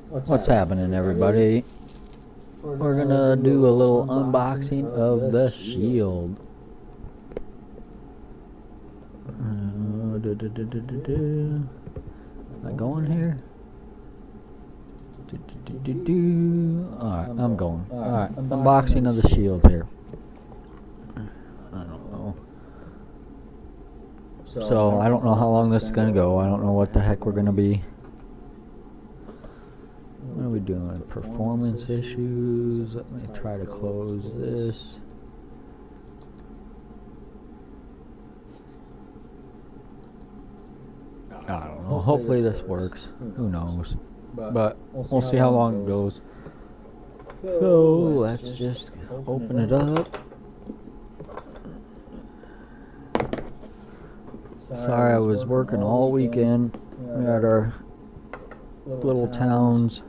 What's happening, everybody? We're gonna do a little unboxing of the Shield. Am I going here? Alright, I'm going. Alright, unboxing of the Shield here. I don't know. So, I don't know how long this is gonna go. I don't know what the heck we're gonna be. What are we doing? Performance issues. Let me try to close this. I don't know. Hopefully this works. Who knows? But we'll see how long it goes. So let's just open it up. Sorry, I was working all weekend at our little towns.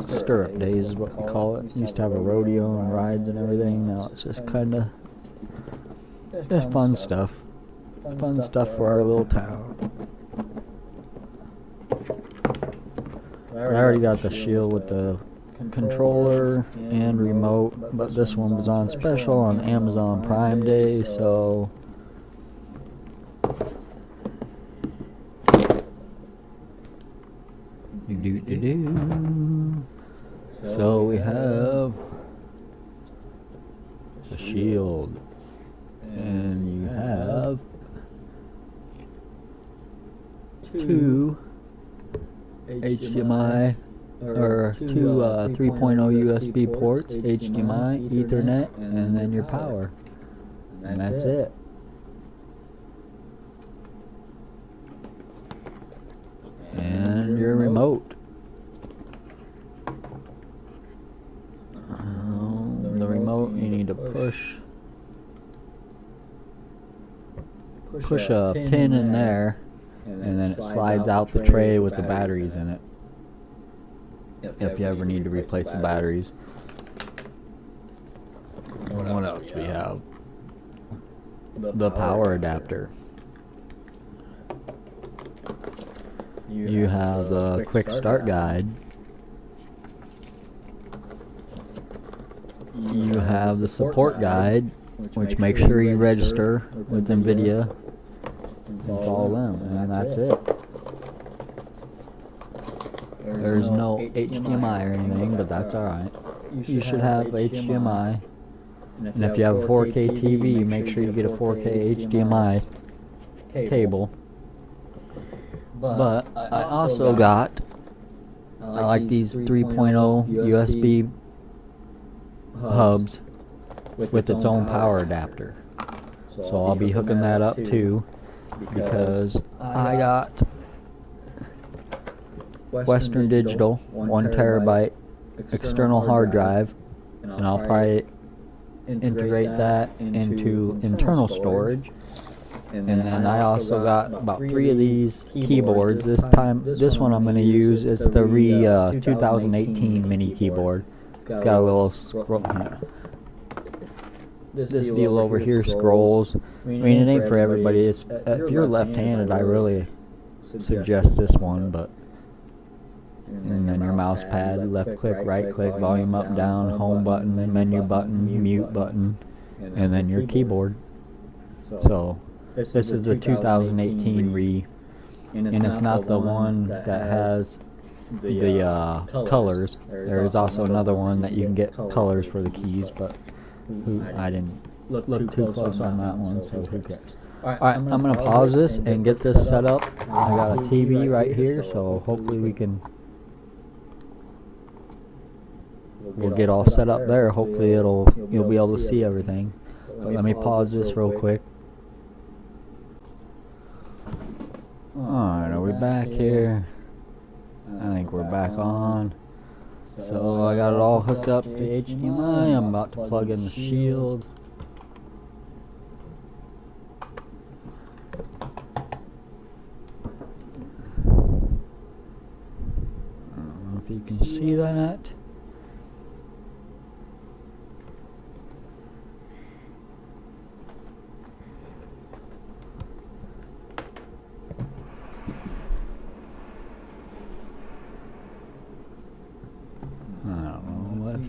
Stirrup days is what we call it. Used to have a rodeo and rides and everything. Now it's just kind of just fun stuff. Fun stuff for our little town. I already got the Shield with the controller and remote, but this one was on special on Amazon Prime Day, so so we have the Shield, and you have two HDMI or two 3.0 USB ports, HDMI, Ethernet, and then your power, and that's it. And your remote. The remote, you need to push a pin in there, and then it slides out the tray with the batteries in it, if you ever need to replace the batteries. What else we have? The power adapter. You have the quick start guide. You have the support guide, which makes sure you register with NVIDIA and follow them, and that's it. There's no HDMI or anything, but that's alright. You should have HDMI, and if you have a 4K TV, make sure you get a 4K HDMI cable. But I also got, I like these 3.0 USB hubs with its own power adapter. So I'll be hooking that up too, because I got Western Digital 1 terabyte external hard drive, and I'll probably integrate that into internal storage. And then I also got about 3 of these keyboards. This one I'm going to use. It's the 2018 mini keyboard. It's got a little scroll. This deal over here scrolls. I mean, it ain't for everybody. It's if you're left-handed, I really suggest this one. But and then your mouse pad, left click, right click, volume up, down, home button, menu button, mute button, and then your keyboard. So this is the 2018 and it's not the one that has the colors. There is also another one that you can get colors for the keys, but I didn't look too close on that one, so who cares. Alright, I'm going to pause this and get this set up. I got a TV right here, so hopefully we'll get all set up there. Hopefully you'll be able to see everything. But let me pause this real quick. Alright, are we back here? I think we're back on. So I got it all hooked up to HDMI. I'm about to plug in the Shield. I don't know if you can see that.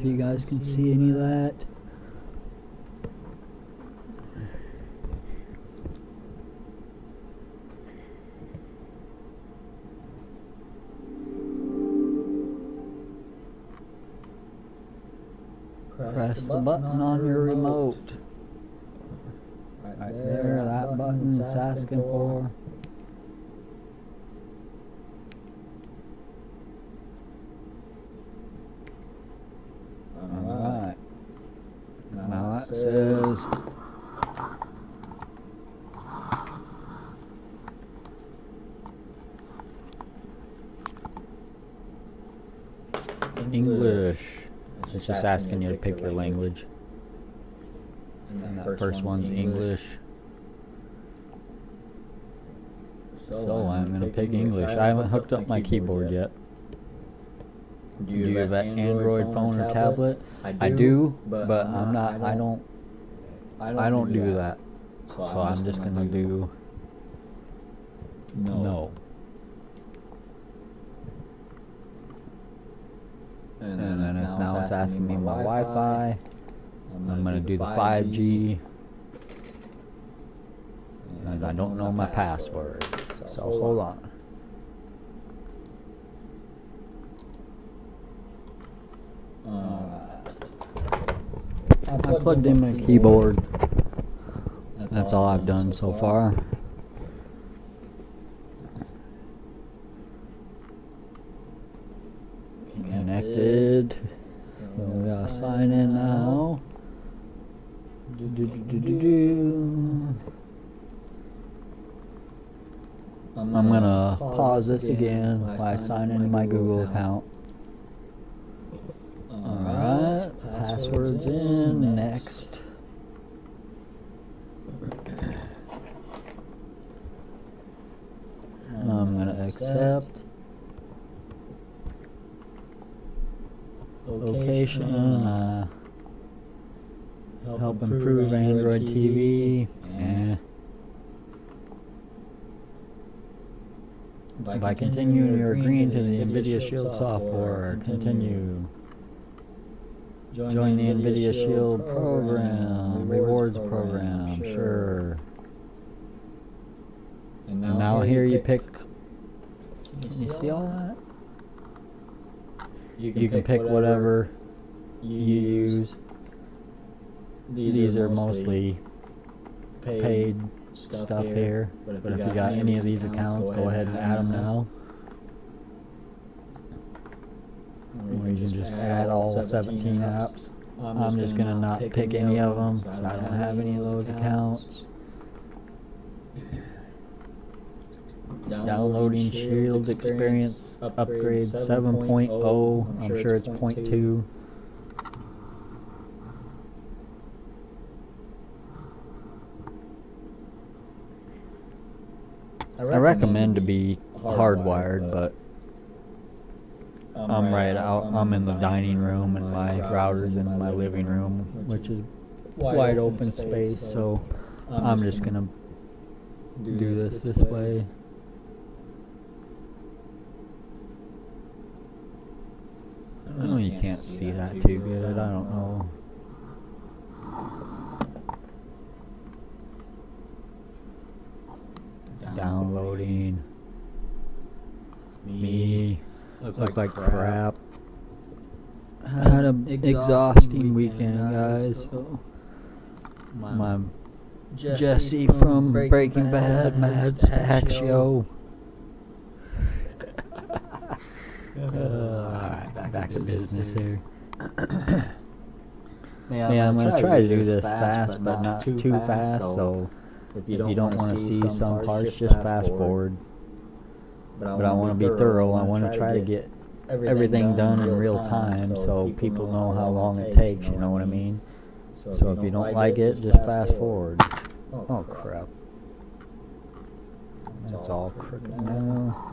if you guys can see any of that. Press the button on your remote. Right there, that button it's asking for. Alright. Now it says English. It's just asking you to pick your language. And that first one's English. So I'm going to pick English. I haven't hooked up my keyboard yet. Do you have an Android phone or tablet? I do, but I'm not. I don't do that. So I'm just going to do no. And then now it's asking me my Wi-Fi. I'm going to do the 5G. And I don't know my password. So hold on. I plugged in my keyboard. That's all I've done so far. Connected. So we gotta sign in now. I'm gonna pause this again while I sign into my Google account. Alright, password's in, next. I'm gonna accept. Location, help improve Android TV. By continuing, you're agreeing to the NVIDIA Shield software. Continue. Join the NVIDIA Shield program, rewards program, sure. And now here you pick, can you see all that? You can pick whatever you use. These are mostly paid stuff here, but if you got any of these accounts, go ahead and add them now. Or you can just add all 17 apps. I'm just going to not pick any of them because I don't have any of those accounts. Downloading Shield Experience Upgrade 7.0. I'm sure it's 0.2. I recommend to be hardwired, but I'm right out. I'm in the dining room and my router's in my living room, which is wide open space, so I'm just gonna do this way. I know you can't see that too good, I don't know. Downloading. Me. Look like crap. I had an exhausting weekend, guys. So my Jesse from Breaking Bad, Mad Stack Show. Alright, back to business here. Yeah, I'm gonna try to do this fast, but not too fast. So if you don't want to see some parts, just fast forward. But I want to be thorough. I want to try to get everything done in real time so people know how long it takes, you know what I mean? So if you don't like it, just fast forward. Oh crap. That's all crooked now.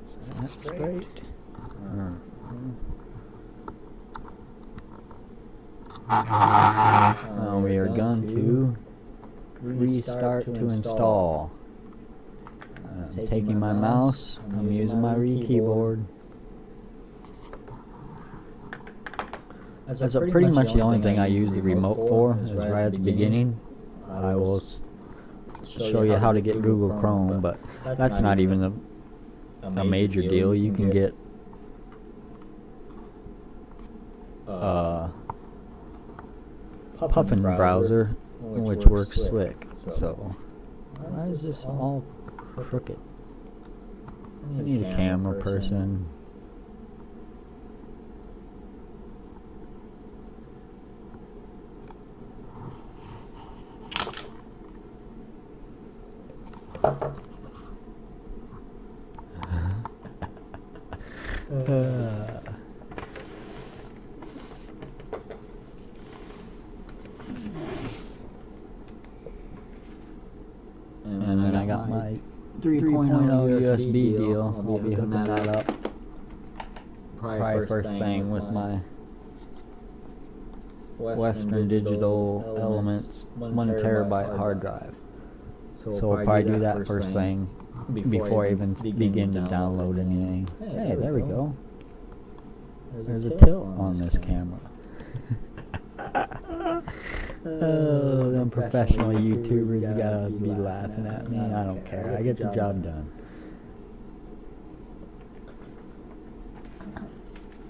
Is that straight? Now we are going to restart to install. I'm taking my mouse, I'm using my keyboard. That's pretty much the only thing I use the remote for, is right at the beginning. I will show you how to get Google Chrome, but that's not even a major deal. You can get Puffin browser, which works slick. So why is this all crooked? I need a camera person. And then I got my 3.0 USB deal. I'll be hooking that up probably first thing with my Western Digital Elements 1 terabyte hard drive. So I'll probably do that first thing before I even begin to download anything. Hey, there we go. There's a tilt on this camera. Oh, them professional YouTubers gotta be laughing at me. I don't care. I get the job done.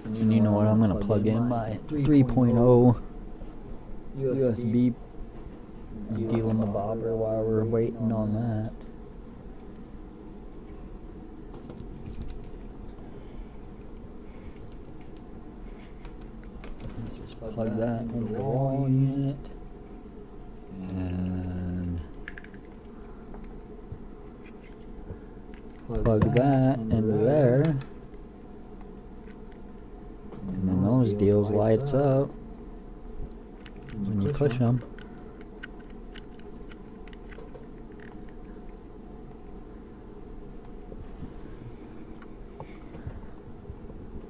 And you know what? I'm gonna plug in my 3.0 USB dealing the bobber while we're waiting on that. Just plug that into the wall unit and plug that into there, and then those deals lights up when you push them.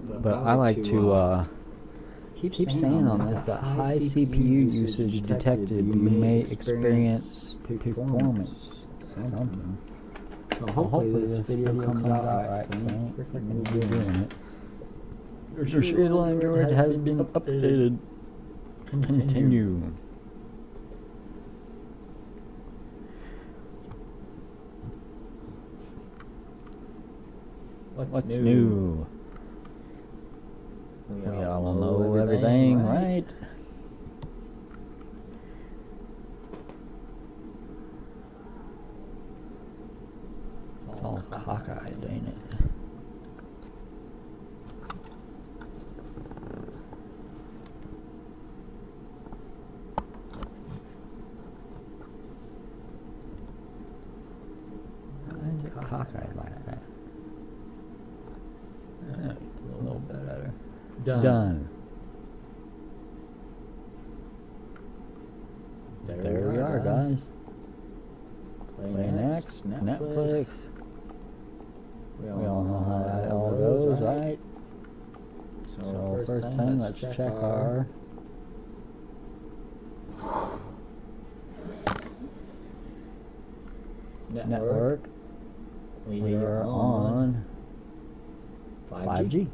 But I like to keep saying on this that high CPU usage detected. You may experience performance something. So hopefully this video comes out right. So I ain't freaking doing it. Your serial Android has been updated. Continue. What's new? We all know everything, right? It's all cockeyed, ain't it? Why is it cockeyed like that? A little bit better. Done. There we are, guys. Play next, Netflix. We all know how that all goes, right? So first thing, let's check our network. We are on 5G.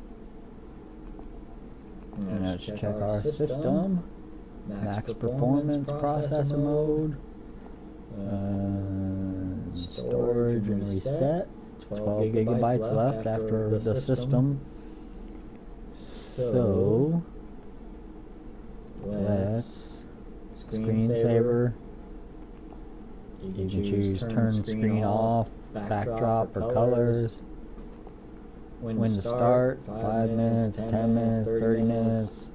And let's check our system. Max performance processor mode. Storage and reset. 12 gigabytes left after the system. So let's screensaver. You can choose turn screen off, backdrop, or colors. When to start, 5 minutes, 10 minutes, 30 minutes.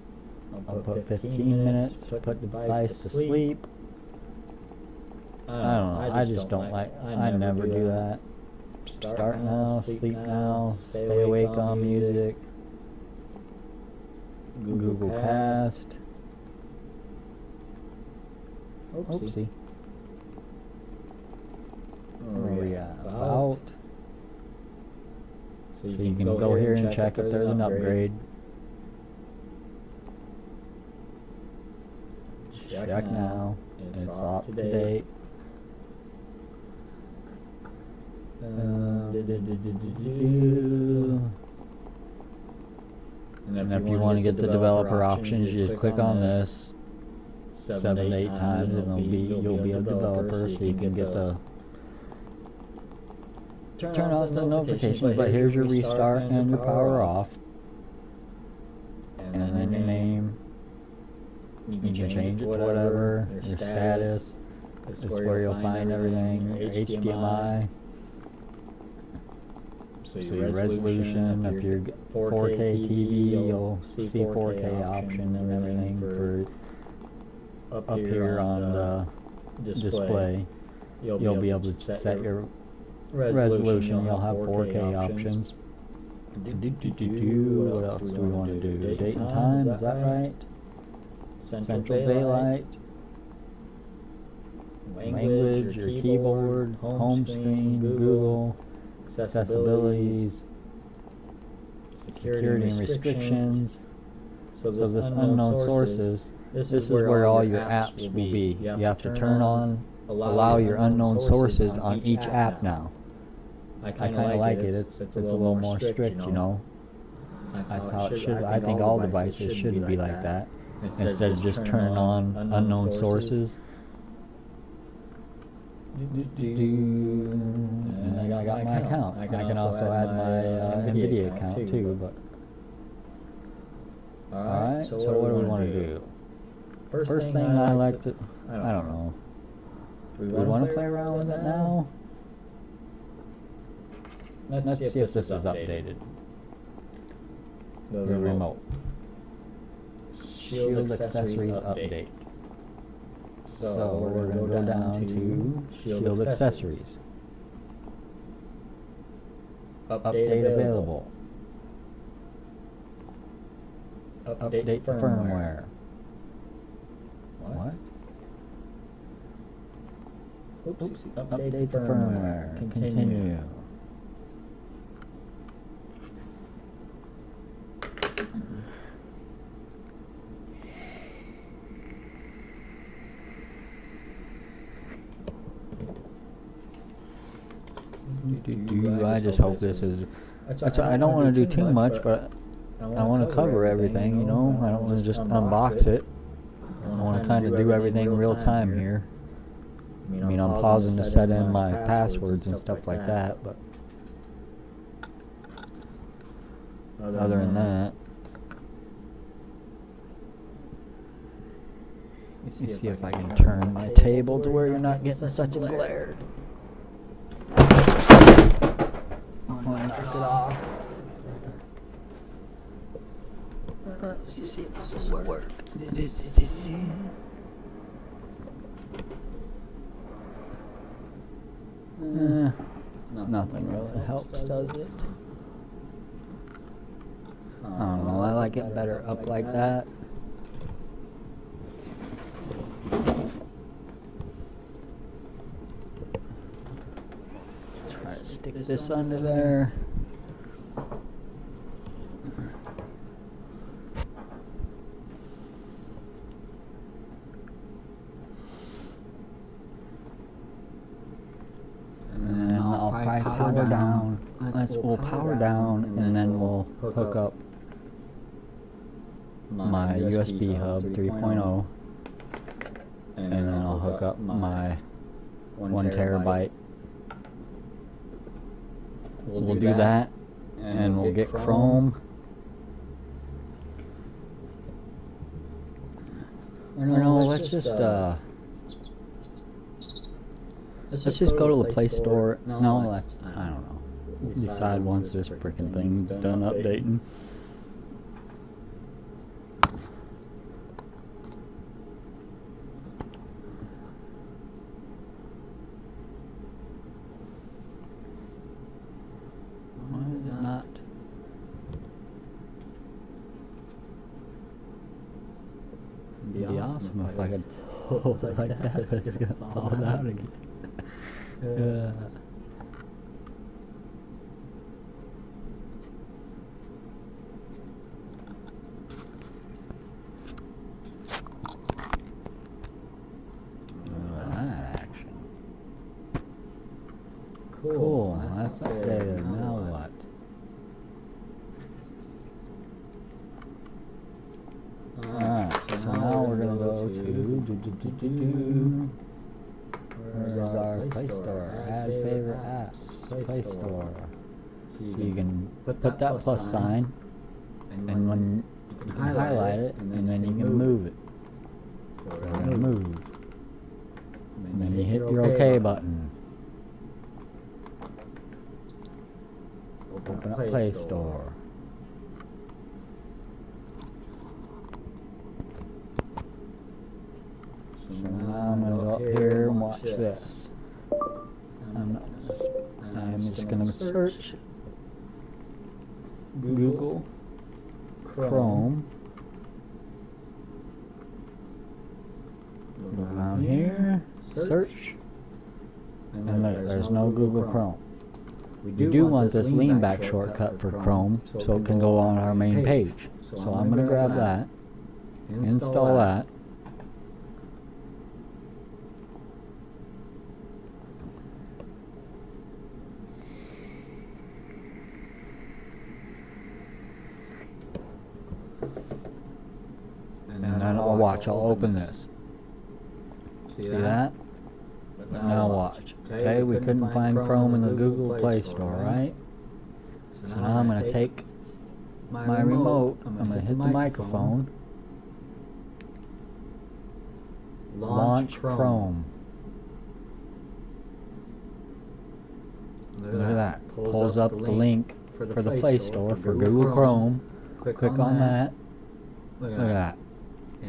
I'll put 15 minutes, put device to sleep. I don't know, I just don't like, I never do that. Start now, sleep now, stay awake on music. Google Cast. Oopsie. Where are we at? About. So you can go here and check if there's an upgrade. Check now. It's up to date. And if you want to get the developer options, you just click on this 7 to 8 times, and you'll be a developer, so you can get the turn off the notifications. But here's your restart and your power off, and then your name. You can change it to whatever. Your status is where you'll find everything. Your HDMI. So your resolution, if you're 4K TV, you'll see 4K options and everything for up here on the display. You'll be able to set your resolution. You'll have 4K options. What else do we want to do? Date and time, is that right? Central daylight. Language, your keyboard, home screen, Google. Accessibilities, security and restrictions. So this unknown sources, this is where all your apps will be. You have to turn on, allow your unknown sources on each app now. I kind of like it. It's a little more strict, you know. That's how it should. I think all devices should be like that. Instead of just turning on unknown sources. And then I got my account. I can also add my NVIDIA account too. But alright, so what do we want to do? First thing I like to, I don't know. Do we want to play around with it now? Let's see if this is updated. The remote. Shield accessories update. So we're going to go down to Shield Accessories. Update available. Update firmware. What? Oops. Update firmware. Continue. I just hope this is. I don't want to do too much, but I want to cover everything, you know. I don't want to just unbox it. I want to kind of do everything real time here. I mean, I'm pausing to set in my passwords and stuff like that, but other than that, let me see if I can turn my table to where you're not getting such a glare. Knock it off. Let's see if this will work. Nothing really helps, does it? I don't know, I like it better up like that. Try to stick this under there. And I'll probably power down. We'll power down, and then we'll hook up my USB hub 3.0, and then I'll hook up my 1 terabyte. We'll do that, and we'll get Chrome. Or no, let's just go to the Play Store. No, I don't know. We'll decide once this freaking thing's done updating. Why is it not? It'd be awesome if I could hold it like that, but it's gonna fall down again. Yeah. That action. Cool. that's updated. Now what? Alright, so now we're gonna go to where's our Play Store? Add favorite apps. Play Store. So you can put that plus sign, and when you can highlight it, and then you can move it. So we're gonna move. And then you hit your OK button. Open up Play Store. So now I'm going to go up here and watch this. I'm just going to search Google Chrome. Go down here, search, and look, there's no Google Chrome. We do want this lean back shortcut for Chrome so it can go on our main page. So I'm going to grab that, install that. And then I'll open this. See that? Now watch. Okay, we couldn't find Chrome in the Google Play Store, right? So now I'm going to take my remote, I'm going to hit the microphone, launch Chrome. Look at that. Pulls up the link for the Play Store for Google Chrome. Click on that. Look at that.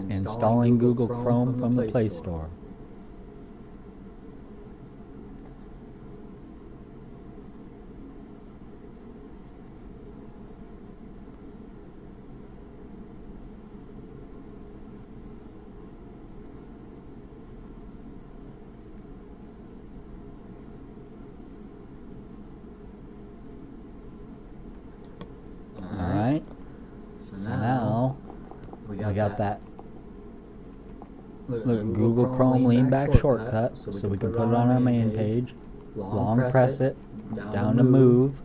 Installing Google Chrome from the Play Store. Alright, so now we got that. Look, Google Chrome lean back shortcut, so we can put it on our main page. Long press it, down to move.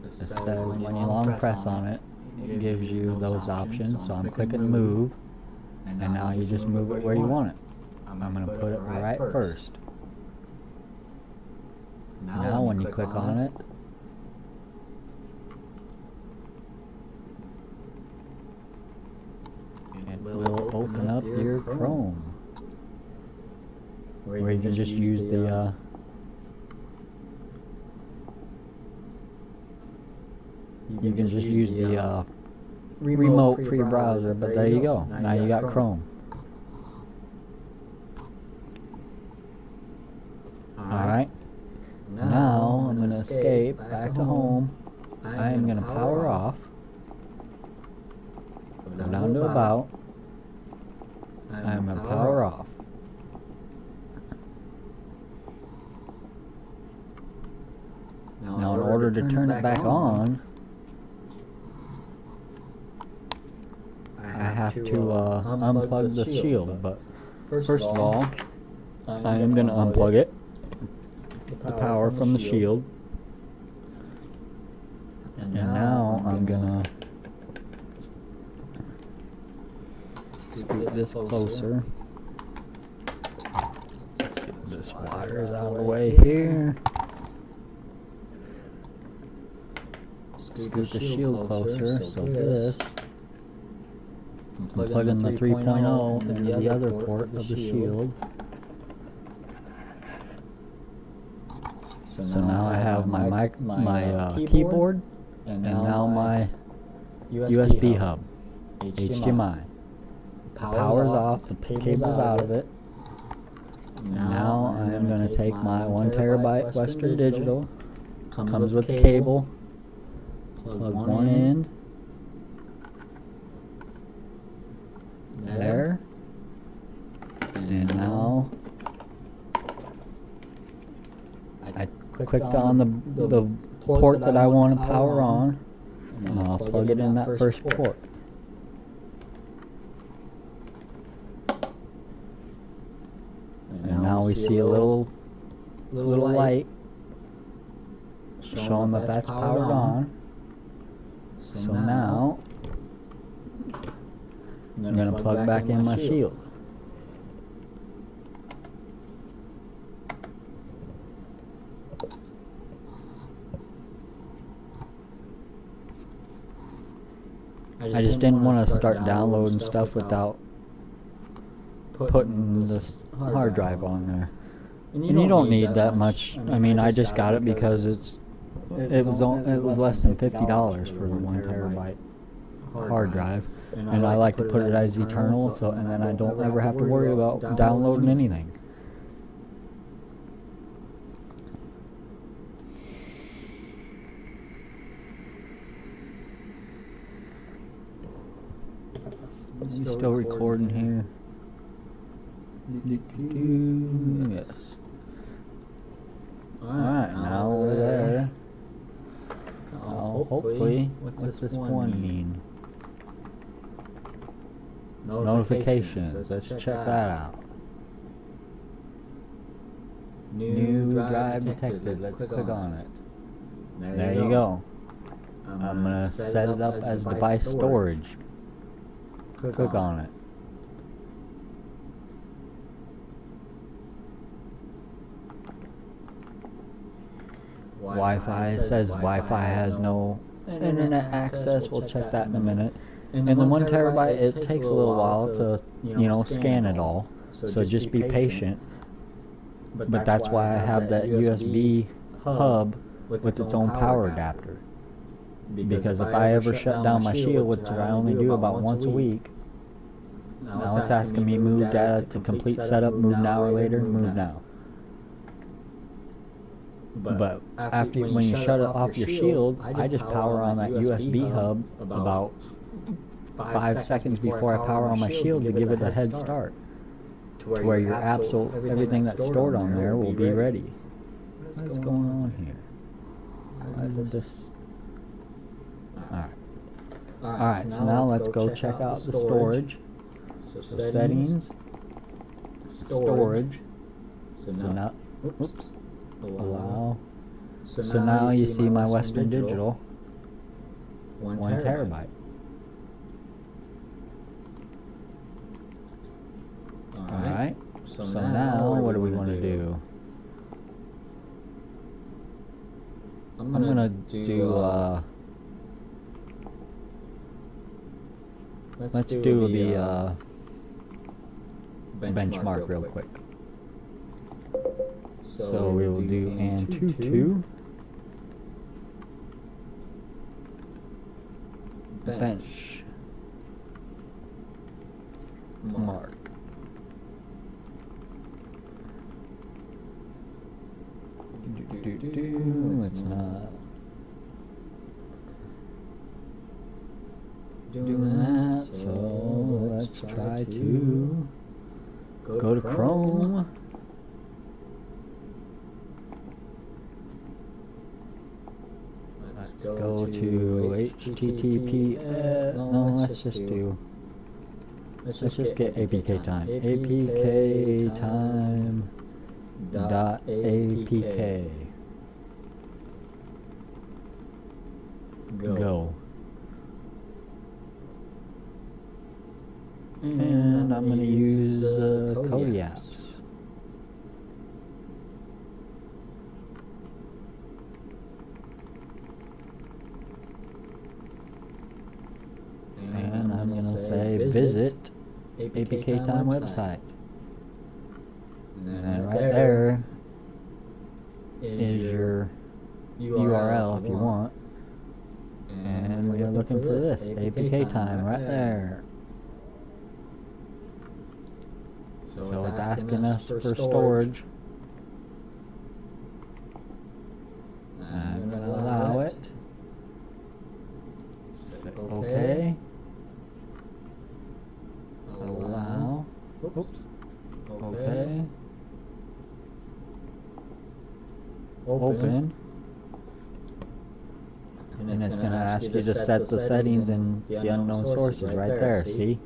It says when you long press on it, it gives you those options. So I'm clicking move, and now you just move it where you want it. I'm going to put it right first. Now when you click on it, it will open up your Chrome, where you can just use the remote for your browser. But there you go. Now you got Chrome. Alright. Now I'm going to escape back to home. I am going to power off. Go down to about. I'm going to power off. Now in order to turn it back on, I have to unplug the shield. But first of all, I am going to unplug it, the power from the shield. And now I'm going to scoot this closer. Let's get this wires out of the way here. Scoot the shield closer, so this, I'm plugging the 3.0 into the other port of the shield. So now I have my keyboard, and now my USB hub, HDMI. Power's off, the cable's out of it. Now I am going to take my 1 terabyte Western Digital, comes with the cable, plug one end, there, and now I clicked on the port that I want to power on, and I'll plug it in that first port. And now we see a little light showing that that's powered on. So now I'm going to plug back in my shield. I just didn't want to start downloading stuff without putting this hard drive on there. And you don't need that much. I mean, I just got it because it was less than $50 for the 1 terabyte hard drive, and I like to put it as eternal, so and then I don't ever have to worry about downloading anything. You still recording here? Yes. Alright, now we're there. Hopefully, what's this one mean? Notifications. Let's check that out. New drive detected. Let's click on it. There you go. I'm going to set it up as device storage. Click on it. Wi-Fi, it says Wi-Fi has no internet access. We'll check that in a minute. And the 1 terabyte, it takes a little while to, scan it all. So just be patient. But that's why I have that USB hub with its own power adapter. Because if I ever shut down my shield, which I only do about once a week, now it's asking me move data to complete setup, move now or later, move now. But after when you shut it off your shield, I just power on that USB hub about 5 seconds before I power on my shield to give it a head start, to where your everything that's stored on there will be ready. What is going on here? Why did this? Alright, so now let's go check out the storage. So settings, storage. So now, oops. Allow. So now you see my Western Digital 1 terabyte. Alright, so now what do we want to do? I'm gonna do let's do the benchmark real quick. So we will do Antutu Benchmark. It's not doing that, so let's try to go to Chrome. Let's go to HTTP. No, let's just get APK Time. APK Time. .apk. Go. And I'm going to use Kodi apps. And I'm going to say visit APK Time website. And right there is your URL if you want. And we are looking for this, APK Time, right there. So it's asking us for storage. I'm going to allow it. Okay. Allow. Oops. Okay. Open. And it's going to ask you to set the settings in the unknown sources right there. See?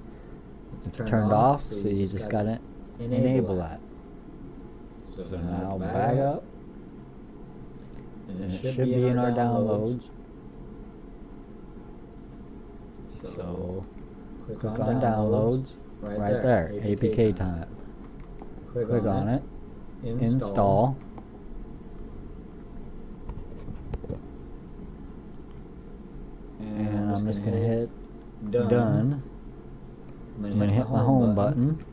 It's turned off, so you just got to enable that. So now back up. And it should be in our downloads. So click on downloads, right there, APK Time. Click on it, install. And I'm just going to hit done. I'm going to hit my home button.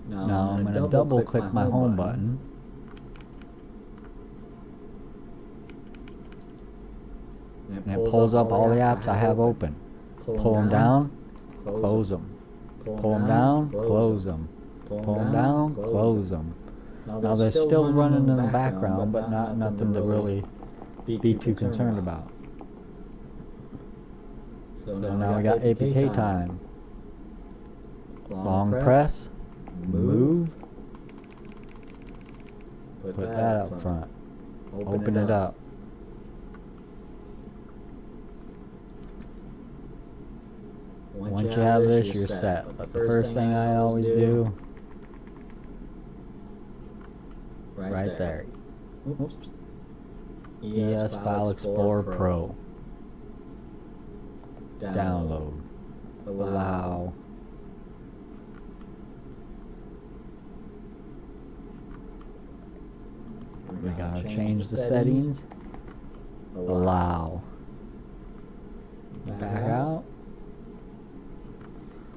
Now I'm going to double click my home button. And it pulls up all the apps I have open. Pull them down, close them. Pull them down, close them. Pull them down, close them. Now they're still running in the background, but nothing to really be too concerned about. So now we got APK Time. Long press, move, put that up front. Open it up. Once you have this, you're set. But the first thing I always do, right there. Oops. ES File Explorer Pro. Download. Allow. We gotta change the settings. Allow. Back out.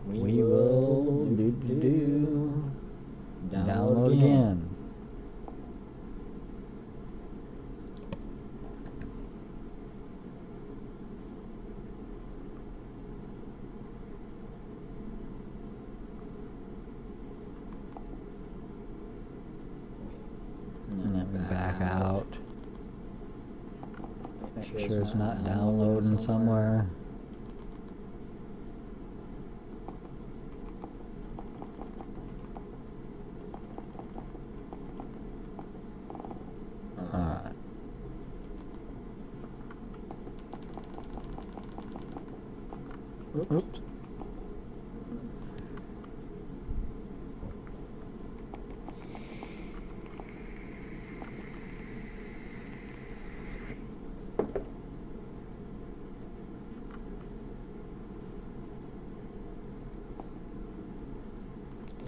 We will download again. And then we back out. Make sure it's not downloading somewhere. Alright. Oops.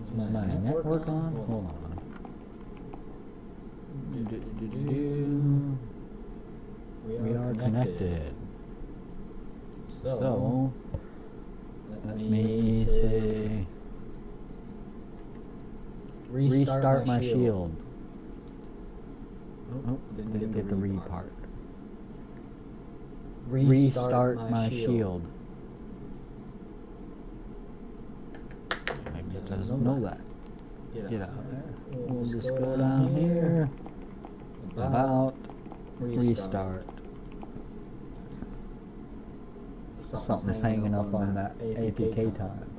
Is my network on? Hold on. We are connected. So let me say restart my shield. Oh, didn't get the read part. Restart my shield. Maybe it doesn't know that. Get out of there. We'll just go down here. About restart. Something's hanging up on that APK time.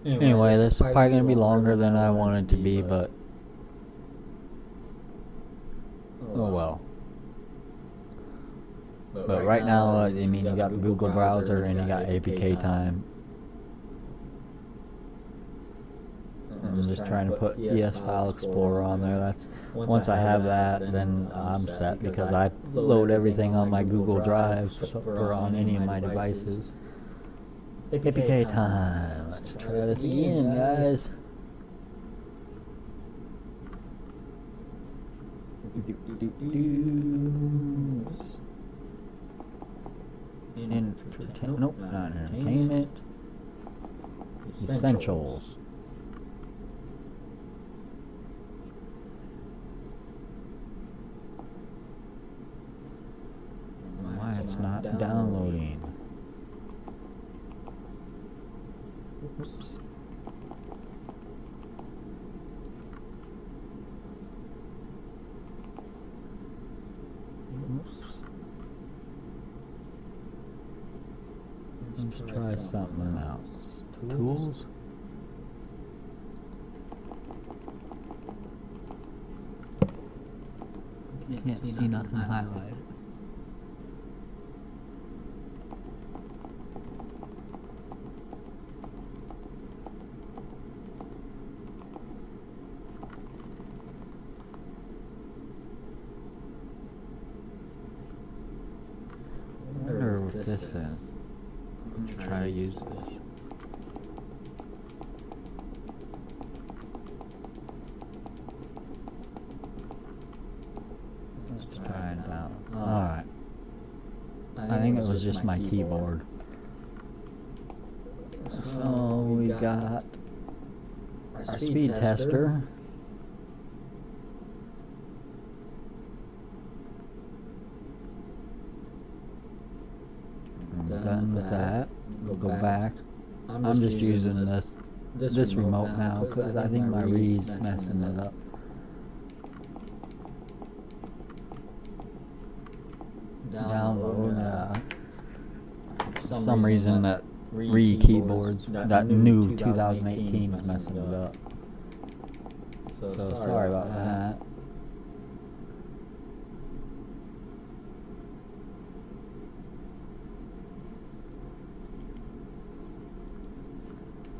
Anyway, this is probably going to be longer than I want it to be, but oh well. But right now, I mean, you got the Google browser and you got APK Time. I'm just trying to put ES File Explorer on there. That's once I have that, then I'm set because I load everything on my Google Drive for on any of my devices. APK Time. Let's try this again, guys. Nope, not entertainment. Essentials. Why it's not downloading? Oops. Let's try something else. Tools? Can't see nothing highlighted. I wonder what this is. I'm gonna try to use this. Let's try it out. Alright. I think it was just my keyboard. So we got our speed tester. Done with that. We'll go back. I'm just using this remote now because I think my Re's messing it up. Download. For some reason that Re keyboards, that new 2018 is messing it up. So sorry about that.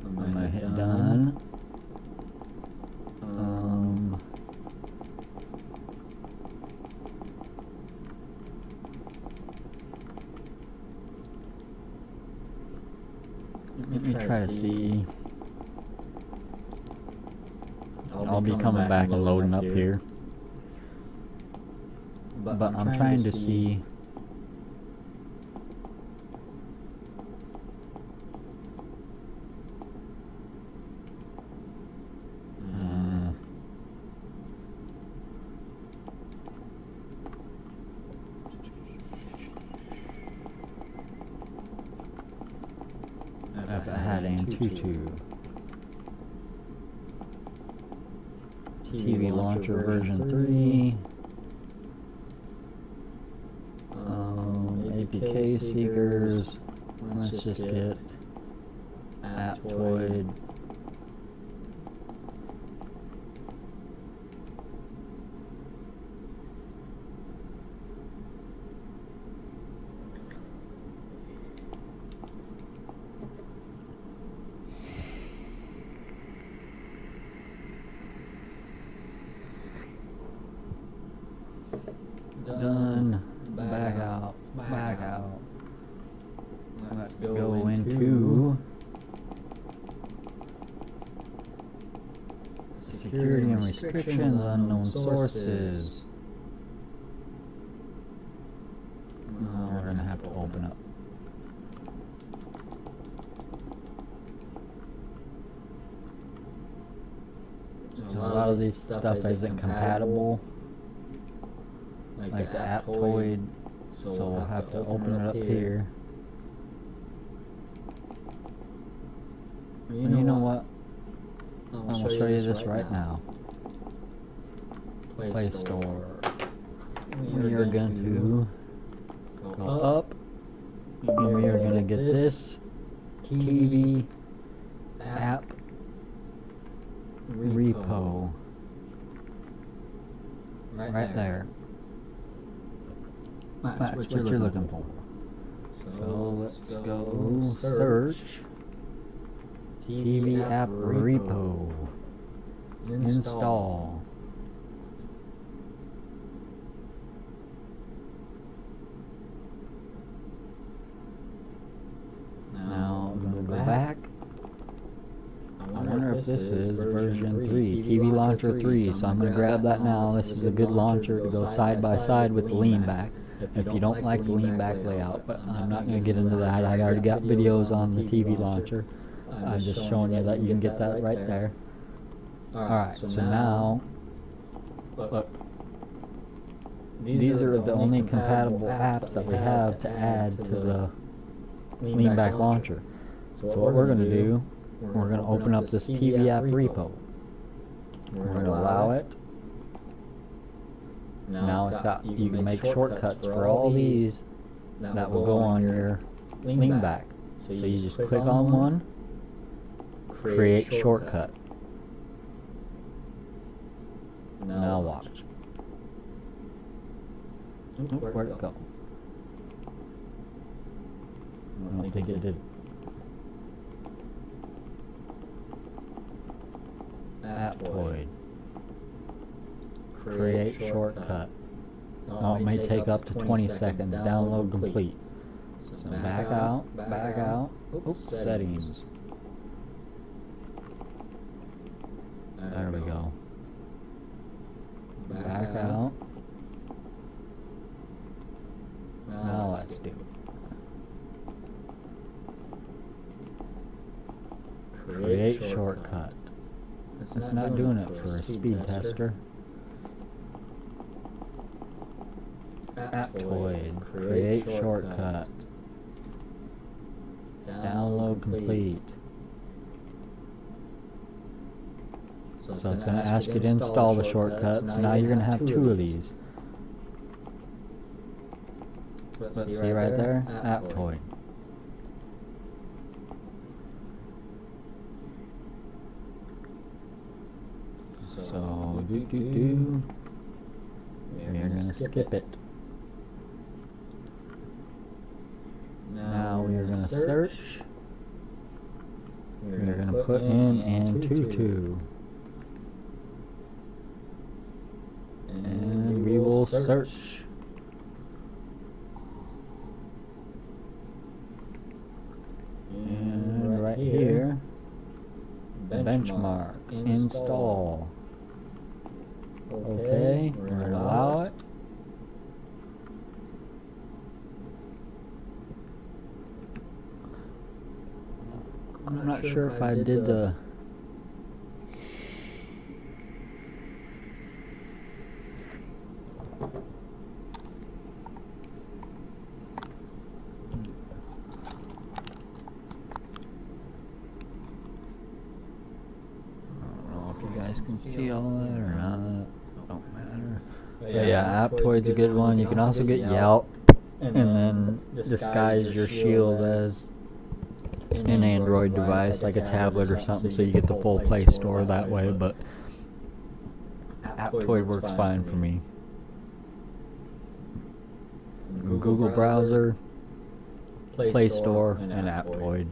I'm gonna hit done. Let me try to see. I'll be coming back and loading up here. But I'm trying to see. If I had Antutu TV launcher version 3, APK seekers, let's just get Aptoide. Done. Back out. Back out. Let's go into security and restrictions, unknown sources. We're going to have to open up. So a lot of this stuff isn't compatible. Like the Aptoide, so we'll have to open it up here. You know what? I'm going to show you this right now. Play Store. We are going to go up, and we are going to get this TV app repo right there. That's what you're looking for. So let's go search TV app repo. Install. Now I'm going to go back. I wonder if this is version 3, TV Launcher 3. So I'm going to grab that now. This is a good launcher to go side by side with the lean back. If you don't like the lean back layout, but I'm not going to get into that. I already got videos on the TV launcher. I'm just showing you that you can get that right there. Alright, so now, look, these are the only compatible apps that we have to add to the lean back launcher. So what we're going to do, we're going to open up this TV app repo. We're going to allow it. Now it's got, you can make shortcuts for all these that will go on your lean back. So you just click on one, create shortcut. Now watch. Oop, where'd it go? I don't think it did. Aptoide. Create shortcut. Oh, it may take up to 20 seconds. Download complete. So back out. Oops, settings. There we go. Back out. Now let's do it. Create shortcut. It's not doing it for a speed tester. Aptoide. Create shortcut. Download complete. So it's going to ask you to install the shortcuts. Now you're going to have two of these. Let's see right there, Aptoide. So we're going to skip it. Now we're going to search. We're going to put in Antutu. And we will search. And right here, Benchmark, install. Okay, we're going to allow it. I'm not sure if I did the... You guys can see all that or not, don't matter. But yeah, Aptoide's a good one. You can also get Yelp and then disguise your shield as an Android device like a tablet or something, so you get the full Play Store that way. But Aptoide works fine for me. Google browser, Play Store, and Aptoide.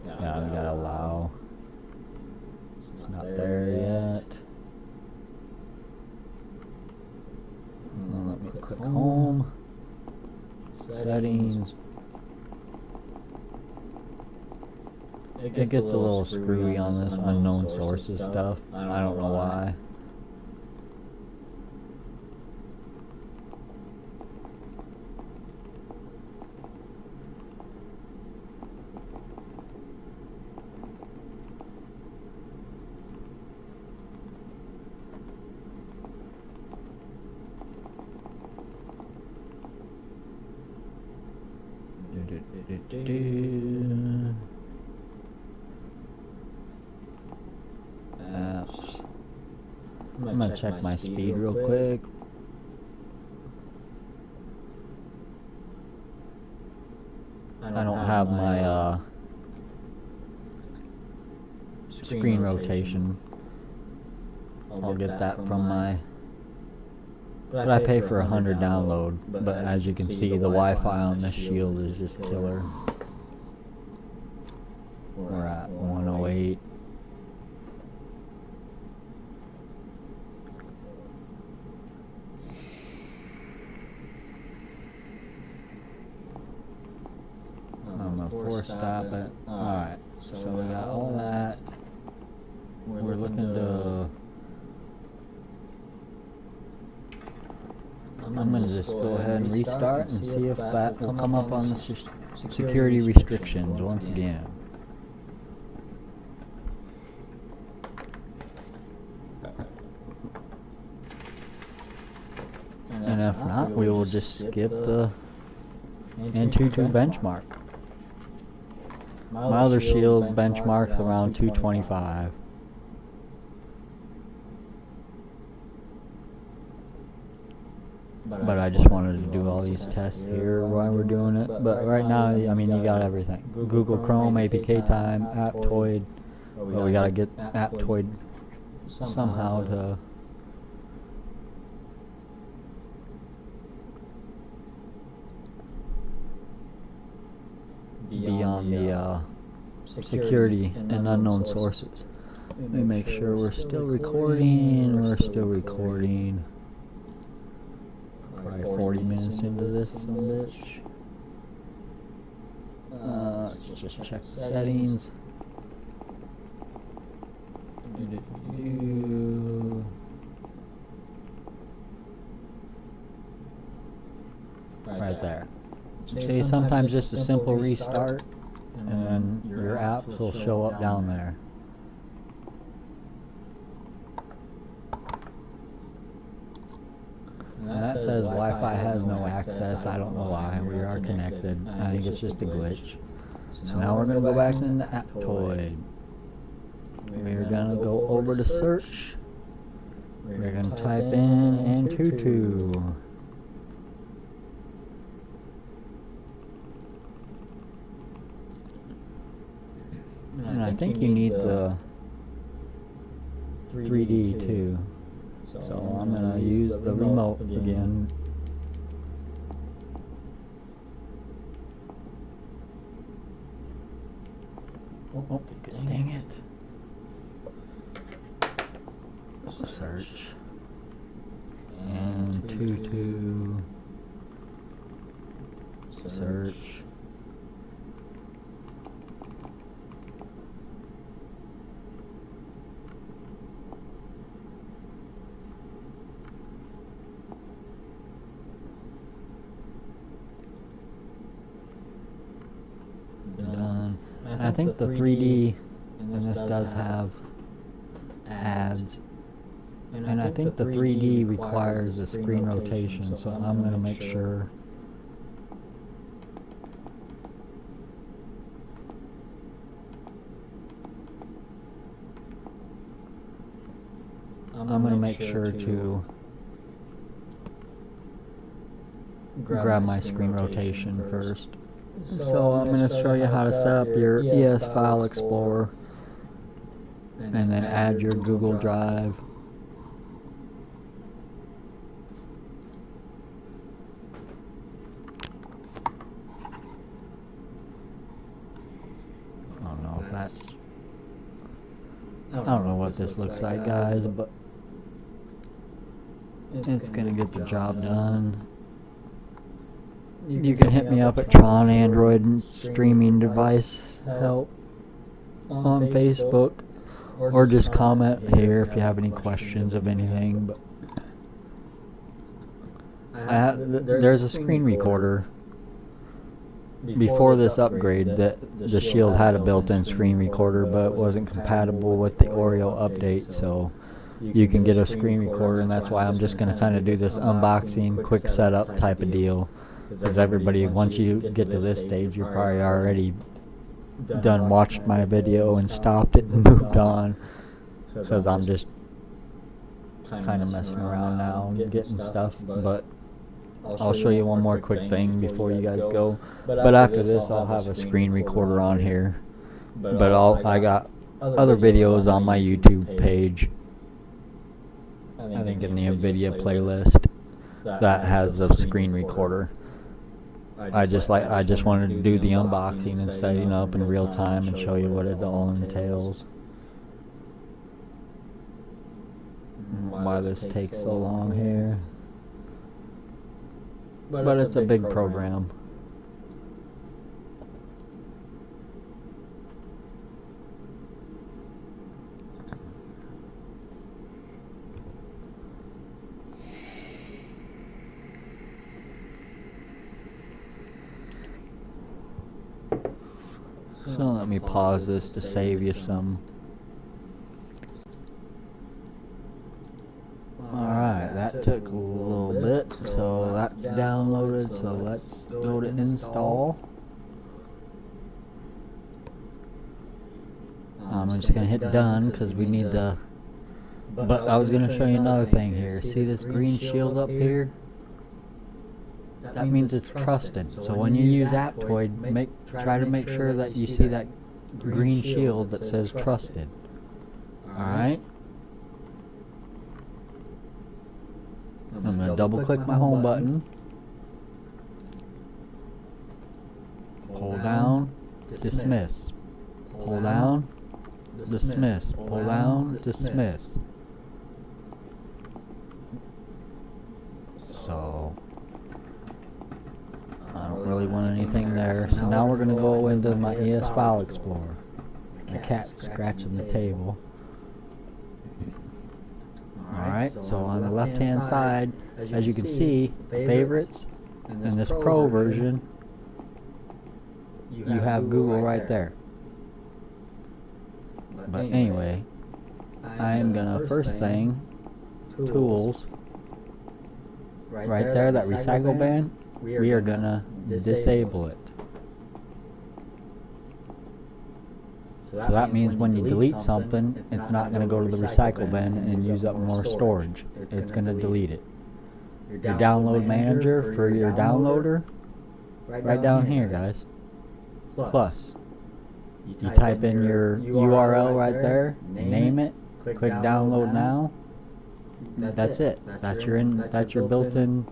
Yeah, we gotta allow. It's not there yet. Let me click home. Settings. It gets a little screwy on this unknown sources stuff. I don't know why. Apps. I'm gonna check my speed real quick. I don't have my screen rotation. I'll get that from my... But I pay for 100 download. But as you can see, the Wi-Fi on this shield is just killer. We're at 108. I'm gonna force stop it. Alright, so we got all that. We're looking to... I'm going to just go ahead and restart and see if that will come up on the security restrictions once again. And if not, we will just skip the Antutu Benchmark. My other shield benchmarks around 225. But I just wanted to do all these tests here while we're doing it. But right now, I mean, you got everything. Google Chrome, APK Time, Aptoide. But we gotta get Aptoide somehow to the security and unknown sources. Let me make sure we're still recording. We're still recording. Probably 40 minutes into this son of a bitch. Let's just check the settings. Right there. See, sometimes just a simple restart and then your apps will show up down there. And that says Wi-Fi has no access. I don't know why. We are connected. I think it's just a glitch. So now we're going to go back into Aptoide. We're going to go over to search. We're going to type in Antutu. And I think you need the 3D too. So I'm going to use the remote again. Oh, dang it. Search. Antutu. Search. Done. And I think the 3D, and this does have ads, and I think the 3D requires a screen rotation, so I'm going to make sure. I'm going to make sure to grab my screen rotation first. So I'm going to show you how to set up your ES File Explorer and then add your Google Drive. I don't know if that's... I don't know what this looks like, guys, but it's going to get the job done. You can hit me up at Tron Android streaming device help on Facebook, or just comment here if you have any questions of anything. But there's a screen recorder. Before this upgrade, the Shield had a built-in screen recorder, but it wasn't compatible with the Oreo update, so you can get a screen recorder, and that's why I'm just going to kind of do this unboxing, quick setup type of deal. Because everybody, once you get to this stage, you're probably already done watched my video and stopped it and moved on. Because I'm just kind of messing around now and getting stuff. But I'll show you one more quick thing before you guys go. But after this, I'll have a screen recorder on here. But I got other videos on my YouTube page. I think in the NVIDIA playlist that has the screen recorder. I just wanted to do the unboxing and setting up in real time and show you what it all entails. Why this takes so long here. But it's a big program. So let me pause this to save you some. Alright, that took a little bit, so that's downloaded, so let's go to install. I'm just going to hit done because we need the... But I was going to show you another thing here. See this green shield up here? That means it's trusted. So when you use Aptoide, try to make sure that you see that green shield that says trusted. Alright? I'm going to double click my home button. Pull down. dismiss, pull down, dismiss, pull down, dismiss. So I don't really want anything there. So now we're going to go into my ES File Explorer. The cat's scratching the table. Alright, so on the left hand side, as you can see, favorites, in this Pro version, you have Google right there. But anyway, I am going to first thing, tools, right there, that recycle band, we are going to disable it. So that means when you delete something, it's not going to go to the recycle bin and use up more storage. It's going to delete it. Your download manager for your downloader, right down here, guys. Plus. You type in your URL right there, name it, click download now. That's it. That's your built-in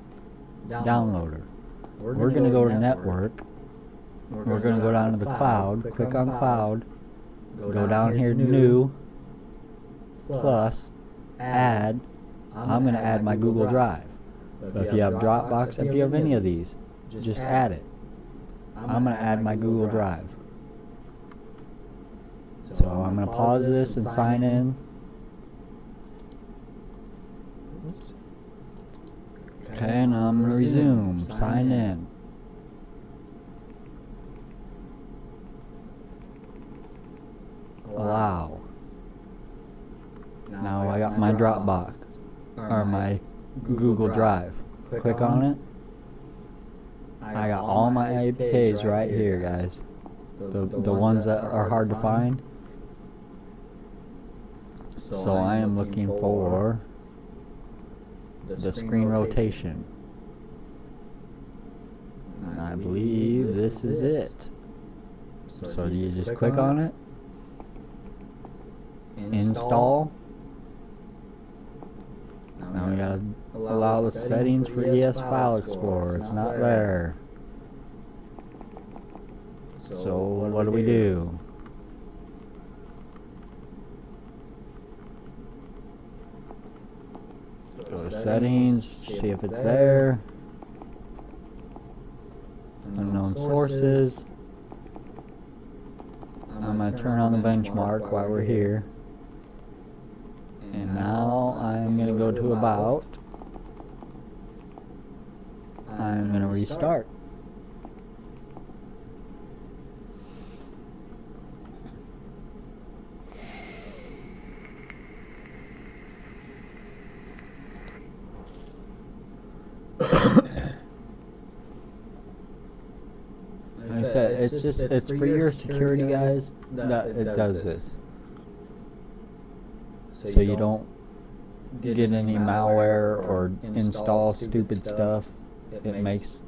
downloader. We're going to go to network. We're going to go down to the cloud, click on cloud. Go down here, new, plus, add. I'm going to add my Google Drive. But if you have Dropbox, if you have any of these, just add it. I'm going to add my Google Drive. So I'm going to pause this and sign in. Oops. Okay, now I'm going to resume, sign in. Allow. Now I got my Dropbox, or my Google Drive. Click on it. I got all my APKs right here, guys. The ones that are hard to find. So I am looking for the screen rotation. And I believe this is it. So do you just click on it? Install. Now we gotta allow the settings for ES File Explorer. It's not there. So what do we do? Go to settings, see if it's there. Unknown sources. I'm gonna turn on the benchmark while we're here. And now I'm going to go to about. I'm going to restart. Like I said, it's for your security, guys, that it does this. So you don't get any malware or install stupid stuff. It makes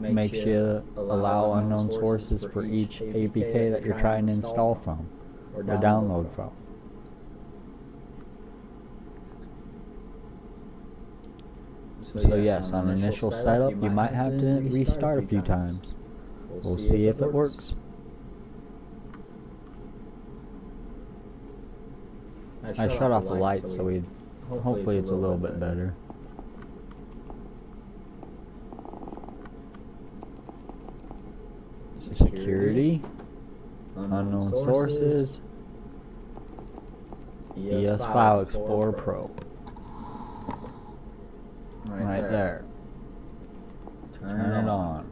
you allow unknown sources for each APK that you're trying to install from or download from. So yes, on initial setup, you might have to restart a few times. We'll see if it works. I shut off the lights so hopefully it's a little bit better. Security, unknown sources, ES File Explorer Pro. Right there. Turn it on.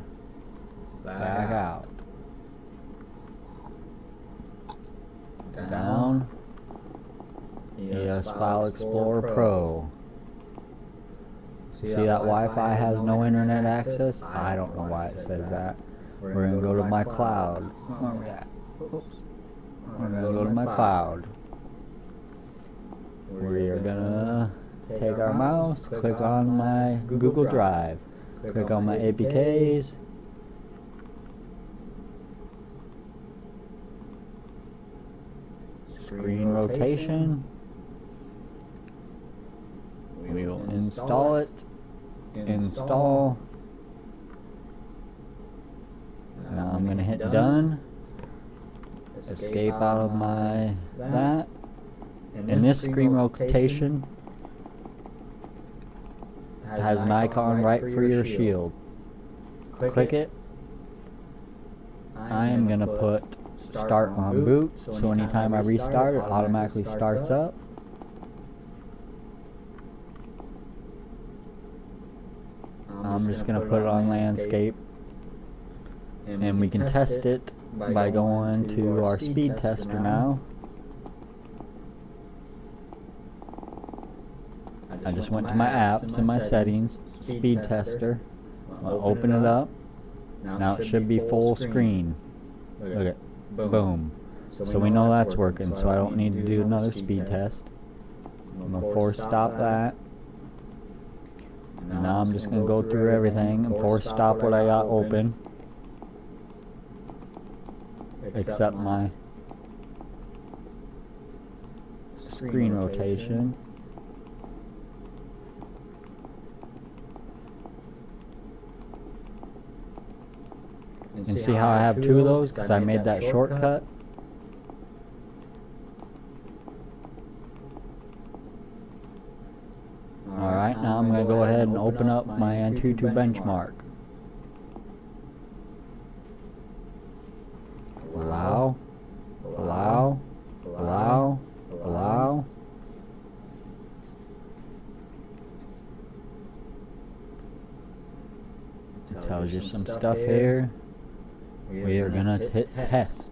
Back out. Down. ES File Explorer Pro. See that Wi-Fi has no internet access? I don't know why it says that. We're going to go to my cloud. Where are we at? Oops. We're going to go to my cloud. We are going to take our mouse, click on my Google Drive, click on my APKs. Screen rotation. We will install it. Install. Now I'm going to hit done. escape out of my that. And this screen rotation has an icon right for your shield. Click it. I am going to put start on boot, so anytime I restart it automatically starts up. I'm just going to put it on landscape, and we can test it by going to our speed tester now. I just went to my apps and my settings, speed tester. I'll open it up. Now it should be full screen. Look at, boom. So we know that's working, so I don't need to do another speed test. I'm going to force stop that. And now I'm just going to go through everything and force stop what I got open, except my screen rotation. And see how I have two of those because I made that shortcut. Alright, now I'm going to go ahead and open up my Antutu Benchmark. Allow, allow, allow, allow. It tells you some stuff here. We are going to hit test.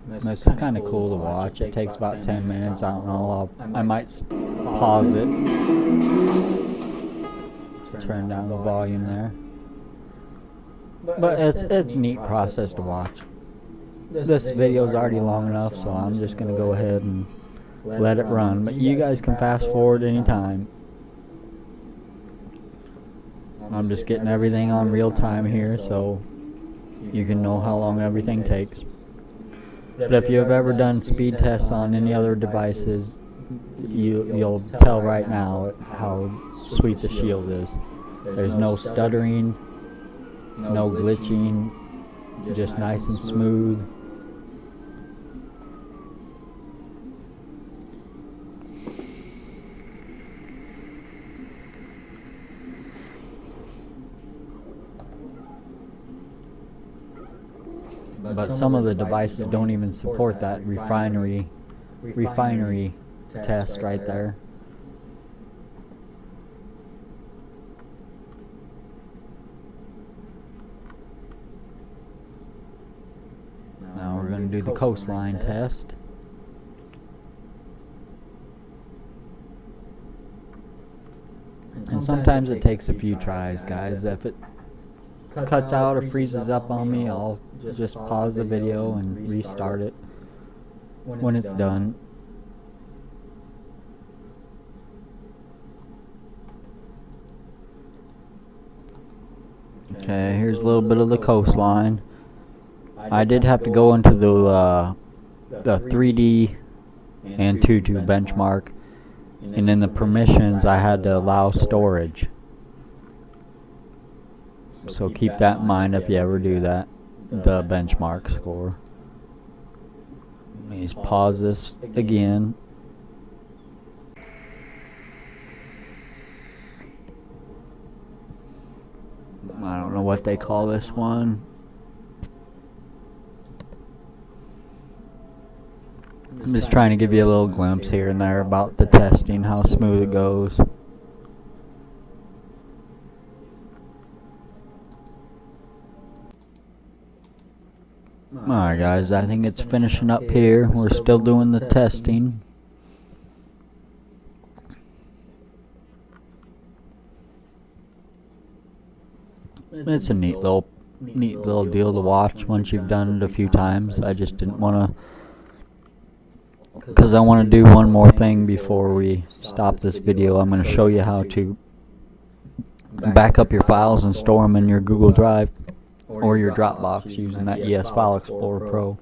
This is kind of cool to watch. It takes about 10 minutes. I don't know. I might pause it. Turn down the volume there. But it's a neat process to watch. This video is already long enough, so I'm just going to go ahead and let it run. But you guys can fast forward anytime. I'm just getting everything on real time here, so you can know how long everything takes. But if you've ever done speed tests on any other devices, you'll tell right now how sweet the shield is. There's no stuttering, no glitching, just nice and smooth. But some of the devices don't even support that refinery test right there. Now we're going to do the coastline test. And sometimes it takes a few tries, guys. If it cuts out or freezes up on me, I'll just pause the video and restart it when it's done. Okay, here's a little bit of the coastline. I did have to go into the 3D Antutu Benchmark, and in the permissions I had to allow storage. So keep that in mind if you ever do that, the benchmark score. Let me just pause this again. I don't know what they call this one. I'm just trying to give you a little glimpse here and there about the testing, how smooth it goes. Alright guys, I think it's finishing up here. We're still doing the testing. It's a neat little deal to watch once you've done it a few times. I just didn't want to, because I want to do one more thing before we stop this video. I'm going to show you how to back up your files and store them in your Google Drive or your Dropbox using that ES File Explorer Pro.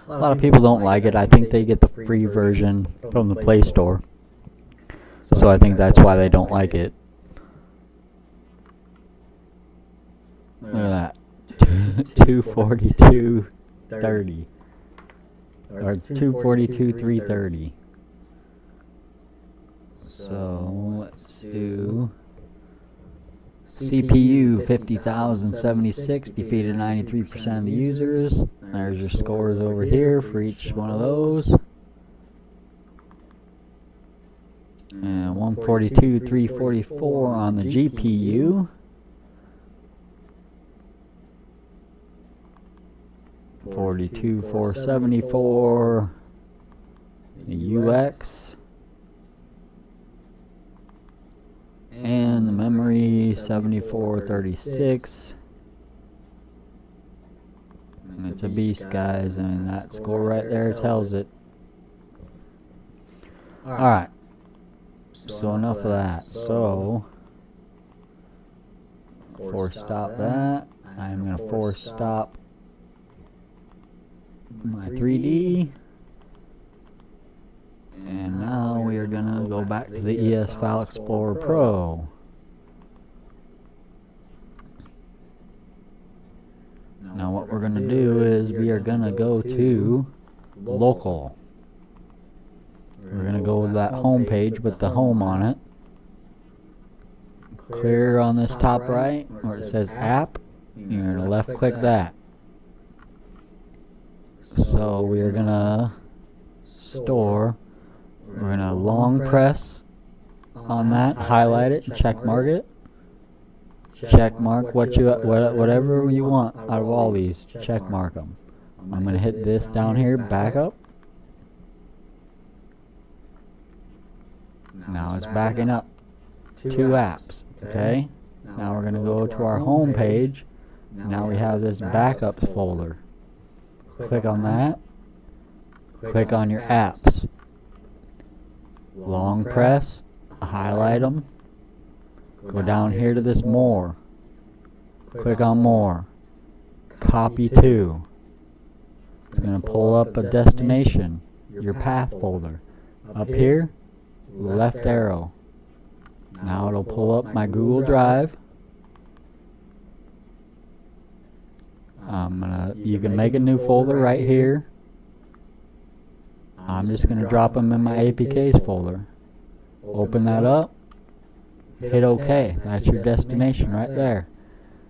A lot of people don't like it. I think they get the free version from the Play Store, so I think that's why they don't like it. Look at that. 242.30. Or 242.330. So let's do CPU 50,076 defeated 93% of the users. There's your scores over here for each one of those. And 142.344 on the GPU. 42.474 the UX. And the memory 74.36. And it's a beast, guys. I mean, that score right there tells it. Alright. So enough of that. So force stop that. I'm going to force stop my 3D. And now we are going to go back to the ES File Explorer Pro. Now what we're going to do is we are going to go to local. We're going to go with that home page with the home on it. Clear on this top right where it says app. You're going to left click that. So we are going to store. We're going to long press on that, highlight it, and check mark it. Check mark whatever you want out of all these. Check mark them. I'm going to hit this down here, backup. Now it's backing up 2 apps. Okay. Now we're going to go to our home page. Now we have this backups folder. Click on that. Click on your apps. Long press, highlight them. Go down here to this more. Click on more. Copy to. It's going to pull up a destination, your path folder. Up here, left arrow. Now it'll pull up my Google Drive. You can make a new folder right here. I'm just going to drop them in my APKs folder. Open that up. Hit OK. That's your destination right there.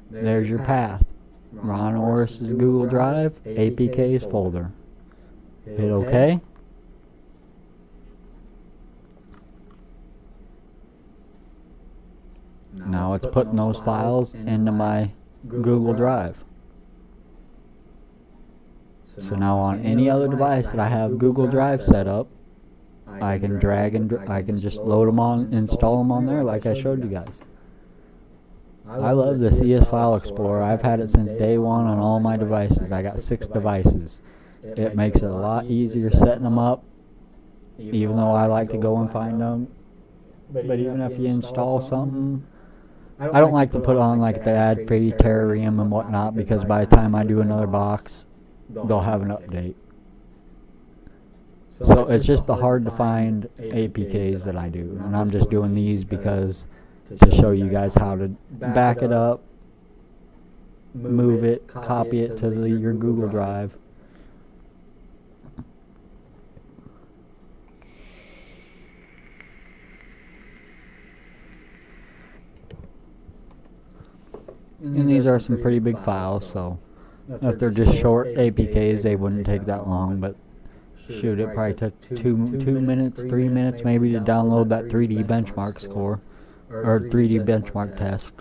There's your path. Ron Orris's Google Drive, APKs folder. Hit OK. Now it's putting those files into my Google Drive. So now on any other device that I have Google Drive set up, I can drag and I can just load them on, install them on there like I showed you guys. I love this ES File Explorer. I've had it since day one on all my devices. I got 6 devices. It makes it a lot easier setting them up, even though I like to go and find them. But even if you install something, I don't like to put on like the ad-free terrarium and whatnot, because by the time I do another box, they'll have an update. So it's just the hard to find APKs that I do, and I'm just doing these because to show you guys how to back it up, move it, copy it to your Google Drive. And these are some pretty big files, so if they're just short APKs, they wouldn't take that long, but shoot, it probably took 2 minutes, 3 minutes maybe to download that 3D benchmark score, or 3D benchmark test.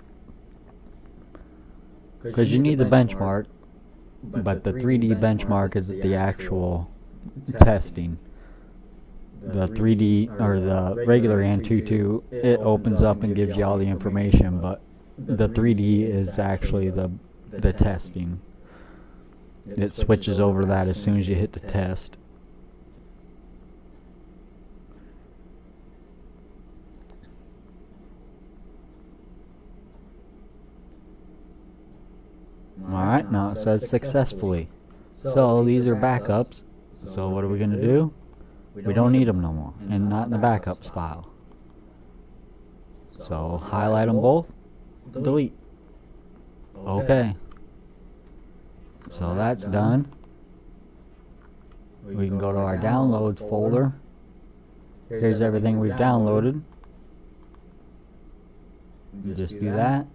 Because you need the benchmark, but the 3D benchmark is the actual testing. The 3D, or the regular Antutu, it opens up and gives you all the information, but the 3D is actually the testing. It switches over to that as soon as you hit the test. Alright, now it says successfully. So these are backups. So what are we going to do? We don't need them no more, and not in the backups file. So highlight them both, delete. Okay. So that's done. We can go to our downloads folder. Here's everything we've downloaded. You just do that.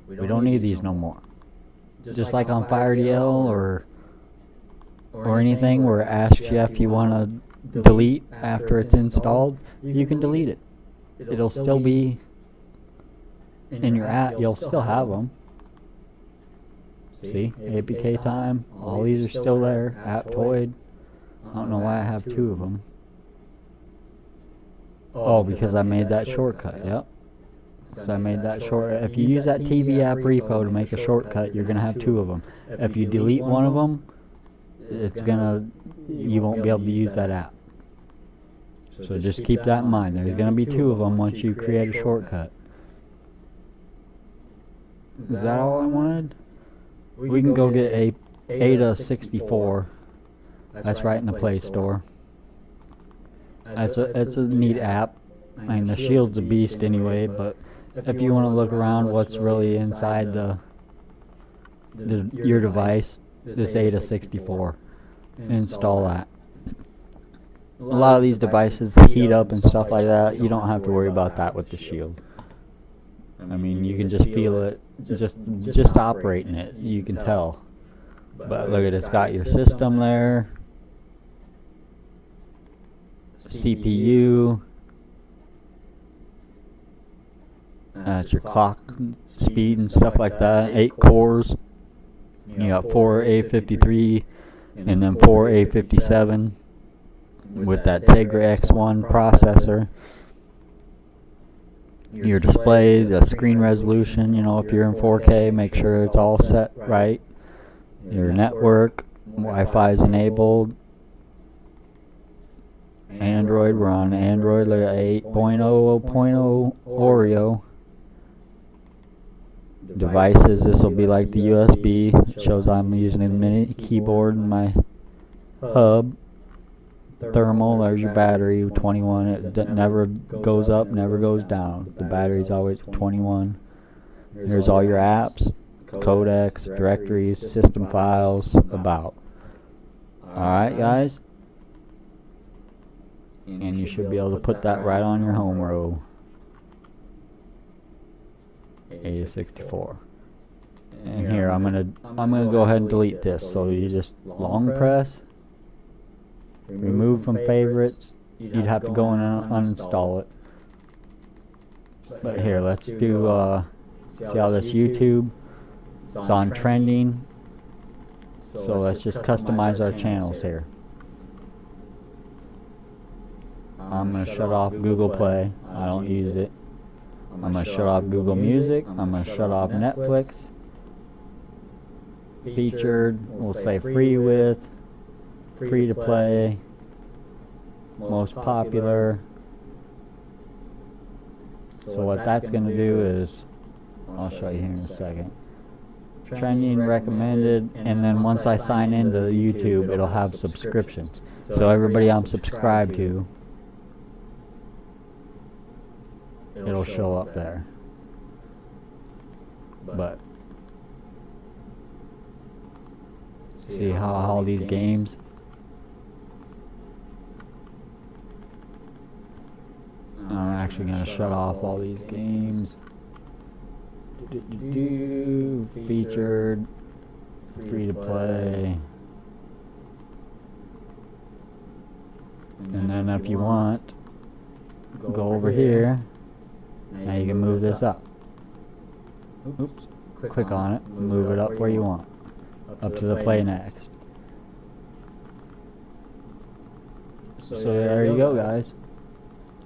We don't need these no more. Just like on FireDL or anything where it asks you if you want to delete after it's installed, you can delete it. It'll still be in your app. You'll still have them. See, APK Time, all these are still there. Aptoide, I don't know why I have 2 of them. Oh, because I made that shortcut, yep. So I made that short. If you use that TV app repo to make a shortcut, you're going to have 2 of them. If you delete one of them, you won't be able to use that app. So just keep that in mind. There's going to be 2 of them once you create a shortcut. Is that all I wanted? We can go get Ada 64. That's right in the Play Store. It's a neat app. I mean, the Shield's a beast anyway, but if you want to look around what's really inside your device, this Ada 64, install that. A lot of these devices heat up and stuff like that. You don't have to worry about that with the Shield. I mean, you can just feel it, just operating it, you can tell. But look at it, it's got your system there, CPU, it's your clock speed and stuff like that, 8 cores, you got 4 A53 and then 4 A57 with that Tegra X1 processor. Your display, the screen resolution, you know, if you're in 4K, make sure it's all set right. Your network, Wi-Fi is enabled. Android, we're on Android 8.0.0 Oreo. Devices, this will be like the USB. It shows I'm using the mini keyboard and my hub. Thermal, there's your battery, 21. It never goes up, never goes down. The battery's always 21. Here's all your apps, codecs, directories, system files, about. Alright, guys. And you should be able to put that right on your home row. A64. And here I'm gonna go ahead and delete this. So you just long press, remove from favorites. You'd have to go and uninstall it. But here, let's do see how this YouTube, it's on trending. So let's just customize our channels here. I'm going to shut off Google Play. I don't use it. I'm going to shut off Google Music. I'm going to shut off Netflix. Featured, we'll say free with, free to play, most popular. So what that's going to do is, I'll show you here in a second. Trending, recommended, and then once I sign into YouTube, it'll have subscriptions. So everybody I'm subscribed to, it'll show up there. But see how all these games, I'm actually going to shut off all these games. Featured, free to play, and then if you want, go over here. Now you can move this up. Oops. Click on it, move it up where you want, up to the play next. So there you go, guys.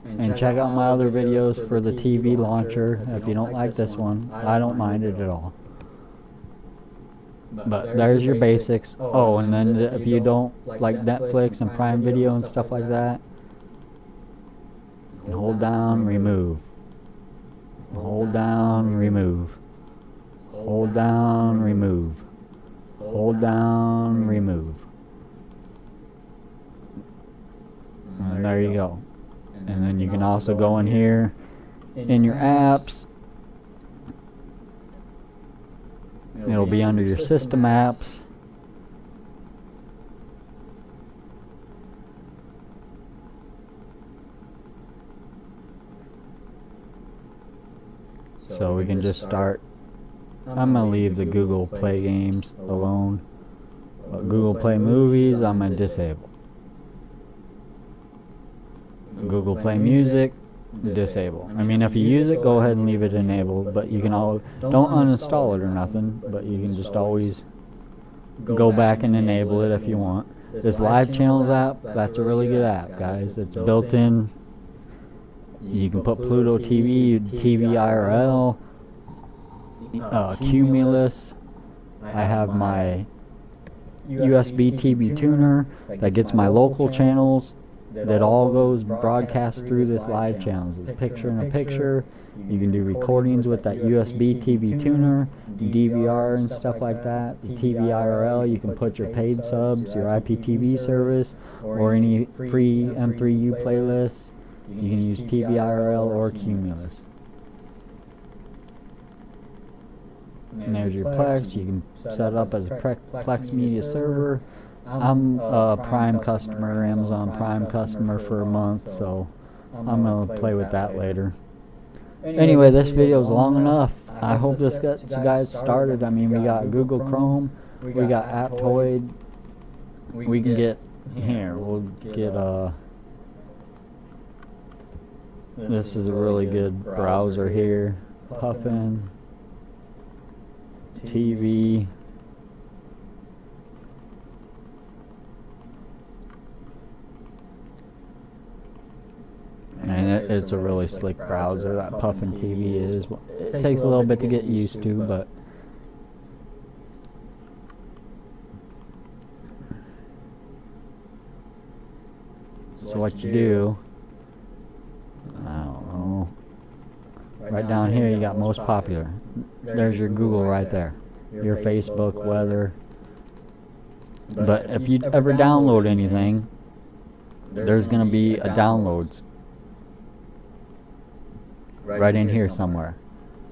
And check out my other videos for the TV launcher. If you don't like this one, I don't mind it at all. But there's your basics. Oh, and then if you don't like Netflix and Prime Video and stuff like that, hold down, remove. Hold down, remove. Hold down, remove. Hold down, remove. And there you go. And then you can also go in here in your apps It'll be under your system apps. So we can just start. I'm going to leave the Google Play games alone. But Google Play Movies, I'm going to disable. Google Play Music, disable. I mean, if you use it, go ahead and leave it enabled, but you can always, don't uninstall it or nothing, but you can just always go back and enable it if you want. This Live Channels app, that's a really good app, guys. It's built in. You can put Pluto TV, TV IRL, Cumulus. I have my USB TV tuner that gets my local channels. That all goes broadcast through this Live Channels. It's a picture in a picture. You can do recordings with that USB TV tuner, DVR and stuff like that. The TV IRL, you can put your paid subs, your IPTV service, or any free M3U playlists. You can use TV IRL or Cumulus. And there's your Plex. You can set it up as a Plex media server. I'm a Prime customer, Amazon Prime customer for a month, so I'm going to play with that later. Anyway, this video is long enough. I hope this gets you guys started. I mean, we got Google Chrome, we got Aptoide, we can get, here, we'll get, this is a really good browser here, Puffin, TV. And it's a really slick browser, that Puffin TV is. It takes a little bit to get used to, but so what you do, I don't know, right down here you got most popular. There's your Google right there, your Facebook, weather. But if you ever download anything, there's going to be a downloads right in here somewhere.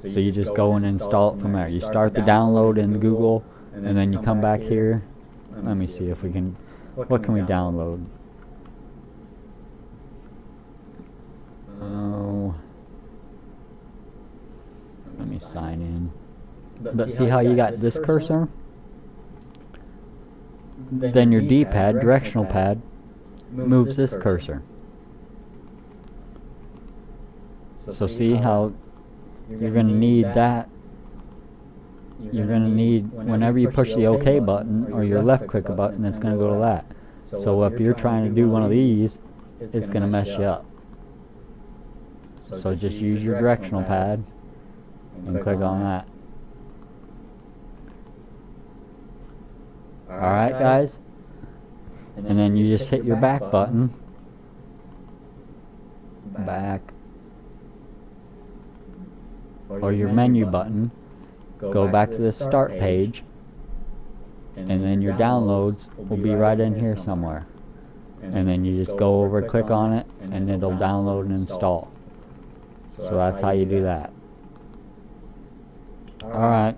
So you just go and install it from there. You start the download in Google, and then you come back here. Let me see if we can, what can we download? Oh, let me sign in. But see how you got this cursor? Then your D-pad, directional pad, moves this cursor. So see how you're going to need that. You're going to need, whenever you push the OK button or your left click button, it's going to go to that. So if you're trying to do one of these, it's going to mess you up. So just use your directional pad and click on that. Alright guys, and then you just hit your back button, back, or your menu button, go back to the start page, and then your downloads will be right in here somewhere. And then you just go over, click on it, and it'll download and install. So that's how you do that. Alright.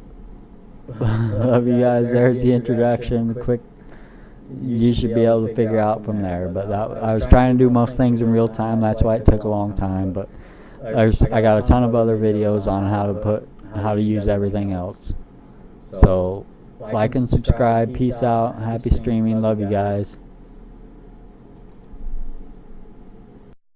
Love you guys. There's the introduction. Quick, you should be able to figure out from there. But I was trying to do most things in real time. That's why it took a long time. But I got a ton of other videos on how to use everything else. So like and subscribe. Peace out. Happy streaming. Love you guys.